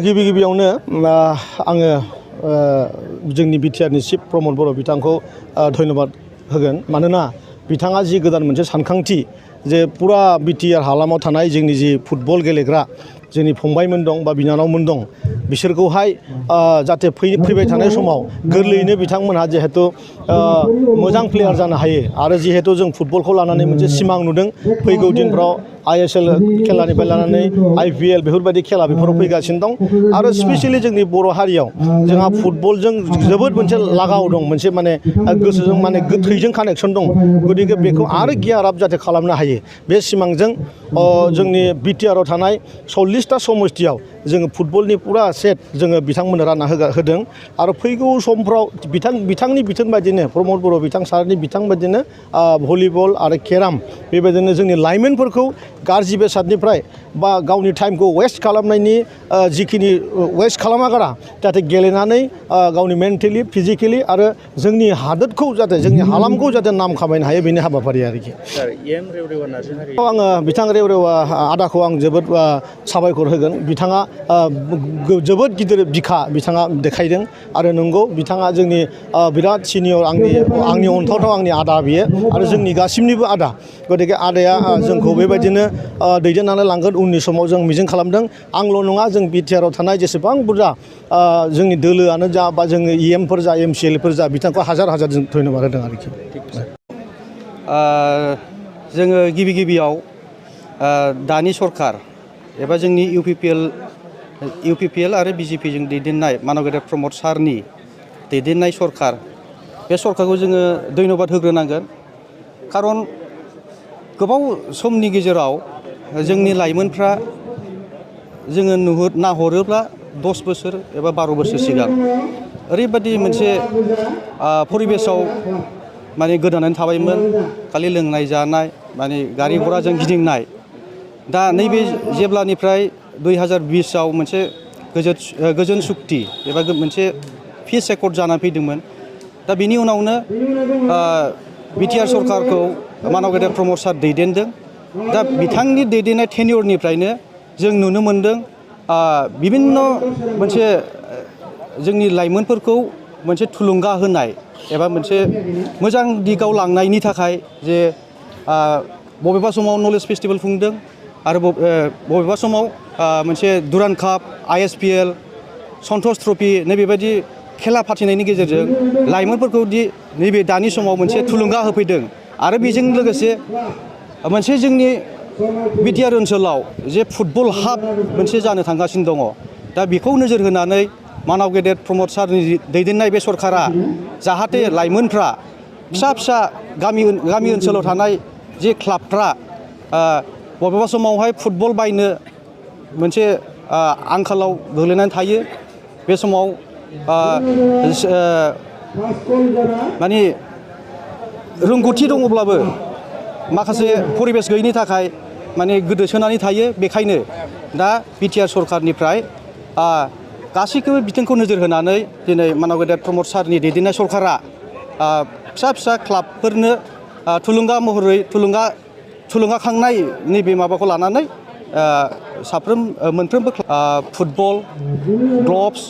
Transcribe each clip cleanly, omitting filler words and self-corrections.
गिबि गिबियावनो आङो जोंनि बिटिआरनि चिफ प्रमद बर' बिथांखौ धन्यबाद होगोन मानोना बिथाङा जि गोदान मोनसे सानखांथि जे पुरा बिटिआर हालामाव थानाय जोंनि जि फुटबल गेलेग्रा जोंनि फंबायमोन दं बा बिनानावमोन दं बिसोरखौहाय जाहाथे फैबाय थानाय समाव गोरलैयैनो बिथांमोनहा जिहेतु मोजां प्लेयार जानो हायो आरो जिहेतु जों फुटबलखौ लानानै मोनसे सिमां नुदों फैगौ दिनफ्राव ISL खेलानिफ्राय लानानै IPL बेफोरबायदि खेला बेफोराव फैगासिनो दं आरो स्पेसियेलि जोंनि बर' हारियाव जोंहा फुटबलजों जोबोद मोनसे लागाव दं मोनसे माने गोसोजों माने थैजों कानेक्सन दं गतिके बेखौ आरो गियार आप जाहाथे खालामनो हायो बे सिमांजों जोंनि बिटिआरआव थानाय 40टा समस्तियाव जोङो फुटबलनि पुरा सेट जोङो बिथांमोननो रानना होदों आरो फैगौ समफ्राव बिथांनि बिथोन बायदिनो प्रमद बर' बिथां सारनि बिथां बायदिनो भलिबल आरो केराम बेबायदिनो जोंनि लाइमोनफोरखौ गाज्रि बेसादनिफ्राय बा गावनि टाइमखौ वेस्ट खालामनायनि जिखिनि वेस्ट खालामागारा जाहाथे गेलेनानै गावनि मेन्टेलि फिजिकेलि आरो जोंनि हादोरखौ जाहाथे जोंनि हालामखौ जाहाथे नाम खामायनो हायो बेनि हाबाफारि आरोखि आङो बिथां रेवरेवा आदाखौ आं जोबोद साबायखर होगोन बिथाङा जोबोद गिदिर बिखा बिथाङा देखायदों आरो नंगौ बिथाङा जोंनि बिराद सिनियर आंनि अनथावथाव आंनि आदा बियो आरो जोंनि गासिनिबो आदा गतिके आदाया जोंखौ बेबायदिनो दैदेननानै लांगोन उननि समाव जों मिजिं खालामदों आंल' नङा जों बिटिआरआव थानाय जेसेबां बुरजा जोंनि दोलोआनो जा बा जोङो EMफोर जा MCLफोर जा बिथांखौ हाजार जों धन्यबाद होदों आरोखि जोङो गिबियाव दानि सरकार एबा जोंनि UPPL आरो BJPजों दैदेननाय मानव गेदेर प्रमद सारनि दैदेननाय सरकार बे सरकारखौ जोङो धन्यबाद होग्रोनांगोन खारन गोबाव समनि गेजेराव जोंनि लाइमोनफ्रा जोङो नाहरोब्ला 10 बोसोर एबा 12 बोसोर सिगां ओरैबायदि मोनसे परिबेसाव माने गोदानानै थाबायमोन खालि लोंनाय जानाय माने गारि घोड़ाजों गिदिंनाय दा नैबे जेब्लानिफ्राय 2020आव मोनसे गोजोन सुक्ति एबा मोनसे पिस एकर्ड जानानै फैदोंमोन दा बिनि उनावनो बिटिआर सरकारखौ मानव गेदेर प्रमद सार दैदेनदों दा बिथांनि दैदेननाय टेनियरनिफ्रायनो जों नुनो मोनदों बिभिन्न मोनसे जोंनि लाइमोनफोरखौ मोनसे थुलुंगा होनाय एबा मोनसे मोजां दिगाव लांनायनि थाखाय जे बबेबा समाव नलेज फेस्टिभेल खुंदों आरो बबेबा समाव मोनसे दुरान्ड काप ISPL सन्टोष ट्रफि नैबेबायदि खेला फाथिनायनि गेजेरजों लाइमोनफोरखौ नैबे दानि समाव मोनसे थुलुंगा होफैदों आरो बेजों लोगोसे मोनसे जोंनि बिटिआर ओनसोलाव जे फुटबल हाब मोनसे जानो थांगासिनो दङ दा बेखौ नोजोर होनानै मानव गेदेर प्रमद सारनि दैदेननाय बे सरकारा जाहाथे लाइमोनफ्रा फिसा गामि ओनसोलाव थानाय जे क्लाबफ्रा बबेबा समावहाय फुटबल बायनो मोनसे आंखालाव गोग्लैनानै थायो बे समाव माने रोंगौथि दङब्लाबो माखासे परिबेस गैयैनि थाखाय माने गोदोसोनानै थायो बेखायनो दा बिटिआर सरकारनिफ्राय गासैखौबो बिथिंखौ नोजोर होनानै दिनै मानव गेदेर प्रमद सारनि दैदेननाय सरकारा फिसा क्लाबफोरनो थुलुंगा महरै थुलुंगाखांनाय नैबे माबाखौ लानानै मोनफ्रोमबो फुटबल ग्लभ्स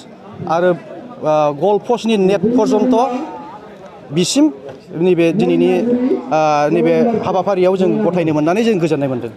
आरो गल पस्टनि नेट पर्यन्त बिसिम नैबे दिनैनि नैबे हाबाफारियाव जों गथायनो मोननानै जों गोजोननाय मोनदों।